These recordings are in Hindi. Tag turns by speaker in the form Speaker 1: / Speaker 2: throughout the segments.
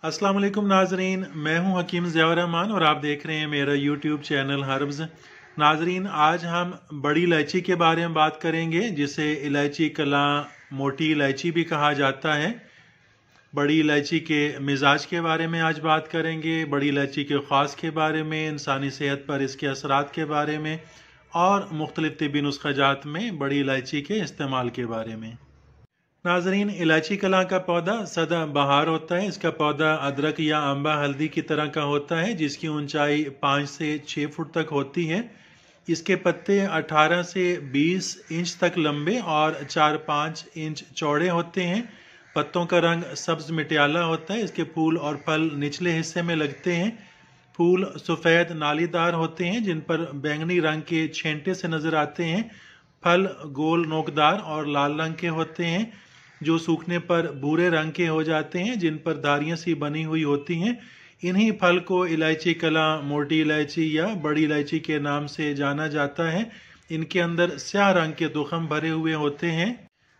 Speaker 1: अस्सलाम वालेकुम नाजरीन, मैं हूं हकीम ज़ियाउर रहमान और आप देख रहे हैं मेरा यूट्यूब चैनल हर्ब्स। नाजरीन, आज हम बड़ी इलायची के बारे में बात करेंगे, जिसे इलायची कलां, मोटी इलायची भी कहा जाता है। बड़ी इलायची के मिजाज के बारे में आज बात करेंगे, बड़ी इलायची के ख़ास के बारे में, इंसानी सेहत पर इसके असरात के बारे में और मुख्तलिफ तिब्बी नुस्ख़ाजात में बड़ी इलायची के इस्तेमाल के बारे में। नाजरीन, इलायची कलां का पौधा सदा बहार होता है। इसका पौधा अदरक या आंबा हल्दी की तरह का होता है, जिसकी ऊंचाई 5 से 6 फुट तक होती है। इसके पत्ते 18 से 20 इंच तक लंबे और 4-5 इंच चौड़े होते हैं। पत्तों का रंग सब्ज मिटियाला होता है। इसके फूल और फल निचले हिस्से में लगते हैं। फूल सफ़ेद नालीदार होते हैं, जिन पर बैंगनी रंग के छेंटे से नज़र आते हैं। फल गोल नोकदार और लाल रंग के होते हैं, जो सूखने पर भूरे रंग के हो जाते हैं, जिन पर धारियां सी बनी हुई होती हैं। इन्हीं फल को इलायची कलां, मोटी इलायची या बड़ी इलायची के नाम से जाना जाता है। इनके अंदर स्याह रंग के तुखम भरे हुए होते हैं।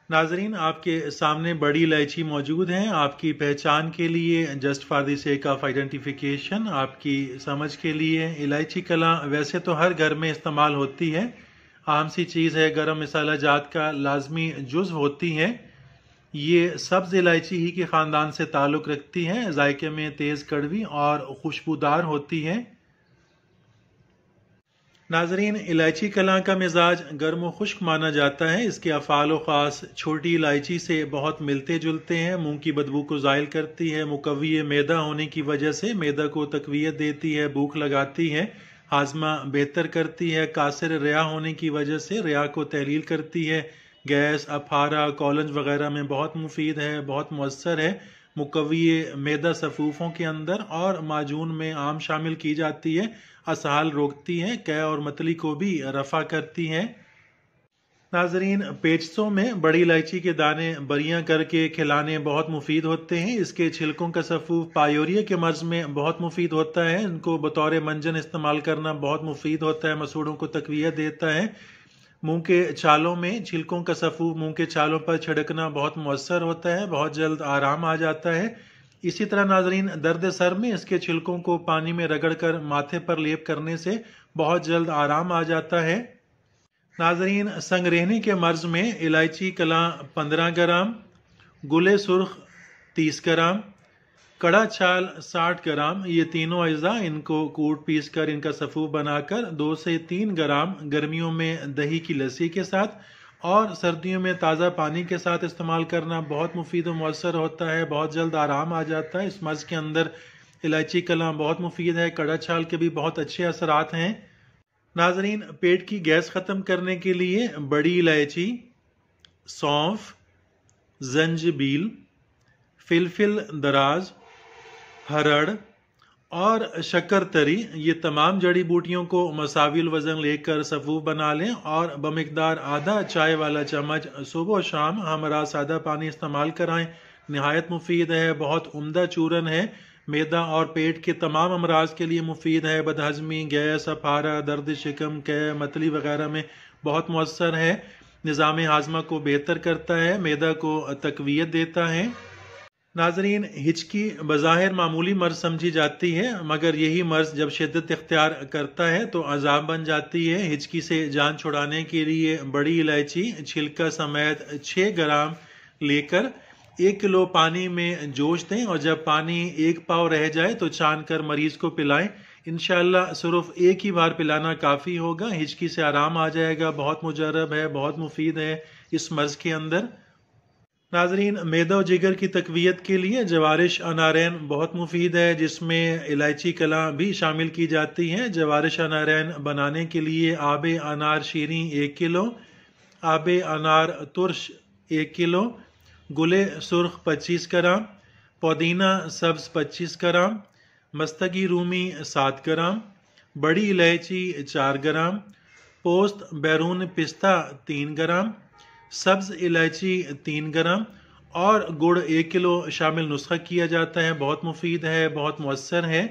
Speaker 1: नाजरीन, आपके सामने बड़ी इलायची मौजूद है। आपकी पहचान के लिए, just for the sake of identification, आपकी समझ के लिए, इलायची कलां वैसे तो हर घर में इस्तेमाल होती है। आम सी चीज़ है, गरम मसाला जात का लाजमी जुज़ होती है। ये सब्ज इलायची ही के ख़ानदान से ताल्लुक़ रखती है। जायके में तेज़, कड़वी और खुशबूदार होती है। नाजरीन, इलायची कलां का मिजाज गर्म व खुश्क माना जाता है। इसके अफ़ाल व ख़ास छोटी इलायची से बहुत मिलते जुलते हैं। मुंह की बदबू को ज़ाइल करती है। मुकव्वी मैदा होने की वजह से मैदा को तक़वियत देती है, भूख लगाती है, हाजमा बेहतर करती है। कासिर रिया होने की वजह से रिया को तहलील करती है। गैस, अफारा, कॉलज वगैरह में बहुत मुफीद है, बहुत मौसर है। मुकव्वी मैदा सफ़ूफ़ों के अंदर और माजून में आम शामिल की जाती है। असहाल रोकती है। कै और मतली को भी रफ़ा करती है। नाजरीन, पेचसों में बड़ी इलायची के दाने बरियां करके खिलाने बहुत मुफीद होते हैं। इसके छिलकों का सफ़ूफ पायोरिया के मर्ज़ में बहुत मुफीद होता है। इनको बतौर मंजन इस्तेमाल करना बहुत मुफीद होता है, मसूड़ों को तक़वियत देता है। मुंह के छालों में छिलकों का सफ़ूफ मुंह के छालों पर छिड़कना बहुत मौसर होता है, बहुत जल्द आराम आ जाता है। इसी तरह नाजरीन, दर्द सर में इसके छिलकों को पानी में रगड़कर माथे पर लेप करने से बहुत जल्द आराम आ जाता है। नाजरीन, संगरेहनी के मर्ज़ में इलायची कलां 15 ग्राम, गुले सुर्ख 30 ग्राम, कड़ा छाल 60 ग्राम, ये तीनों अज्जा इनको कूट पीस कर इनका सफ़ूफ बनाकर 2 से 3 ग्राम गर्मियों में दही की लस्सी के साथ और सर्दियों में ताज़ा पानी के साथ इस्तेमाल करना बहुत मुफीद और मौसर होता है। बहुत जल्द आराम आ जाता है। इस मर्ज़ के अंदर इलायची कलां बहुत मुफीद है। कड़ा छाल के भी बहुत अच्छे असरात हैं। नाजरीन, पेट की गैस ख़त्म करने के लिए बड़ी इलायची, सौंफ, जंजबील, फिलफिल दराज, हरड़ और शक्कर-तरी, ये तमाम जड़ी बूटियों को मसाविल वज़न लेकर सफ़ूफ बना लें और बमिक़दार आधा चाय वाला चम्मच सुबह शाम हमरा सादा पानी इस्तेमाल कराएं। नहायत मुफीद है, बहुत उम्दा चूरन है। मैदा और पेट के तमाम अमराज के लिए मुफीद है। बदहज़मी, गैस, अफारा, दर्द शिकम, कै, मतली वगैरह में बहुत मौसर है। निज़ाम हाजमा को बेहतर करता है, मैदा को तक़वियत देता है। नाजरीन, हिचकी बज़ाहिर मामूली मर्ज़ समझी जाती है, मगर यही मर्ज़ जब शिद्दत इख्तियार करता है तो अज़ाब बन जाती है। हिचकी से जान छुड़ाने के लिए बड़ी इलायची छिलका समेत 6 ग्राम लेकर 1 किलो पानी में जोश दें और जब पानी 1 पाव रह जाए तो छान कर मरीज़ को पिलाएं। इंशाअल्लाह सिर्फ एक ही बार पिलाना काफ़ी होगा, हिचकी से आराम आ जाएगा। बहुत मुजर्रब है, बहुत मुफीद है इस मर्ज़ के अंदर। नाजरीन, मैदा और जिगर की तक़वियत के लिए जवारिश अनारैन बहुत मुफीद है, जिसमें इलायची कलां भी शामिल की जाती हैं। जवारिश अनारैन बनाने के लिए आबे अनार शीरी 1 किलो, आबे अनार तुर्श 1 किलो, गुले सुर्ख 25 ग्राम, पुदीना सब्ज़ 25 ग्राम, मस्तगी रूमी 7 ग्राम, बड़ी इलायची 4 ग्राम, पोस्त बैरून पिस्ता 3 ग्राम, सब्ज़ इलायची 3 ग्राम और गुड़ 1 किलो शामिल नुस्खा किया जाता है। बहुत मुफीद है, बहुत मौसर है।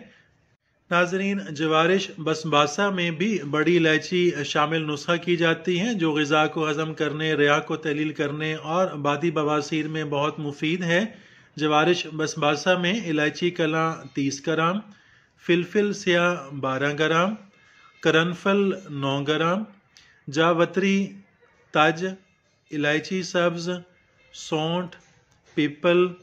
Speaker 1: नाजरीन, जवारिश बसबासा में भी बड़ी इलायची शामिल नुस्खा की जाती हैं, जो ग़िज़ा को हज़म करने, रिया को तहलील करने और बादी बवासीर में बहुत मुफीद है। जवारिश बसबासा में इलायची कलां 30 ग्राम, फिलफिल स्याह 12 ग्राम, करनफल 9 ग्राम, जावत्री, तज, इलायची सब्ज़, सौंठ, पीपल,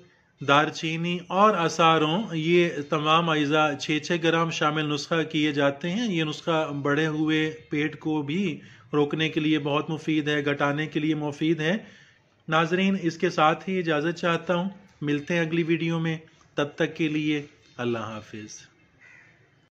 Speaker 1: दारचीनी और असारों, ये तमाम अज्जा 6-6 ग्राम शामिल नुस्खा किए जाते हैं। ये नुस्खा बढ़े हुए पेट को भी रोकने के लिए बहुत मुफीद है, घटाने के लिए मुफीद है। नाजरीन, इसके साथ ही इजाज़त चाहता हूँ, मिलते हैं अगली वीडियो में, तब तक के लिए अल्लाह हाफिज़।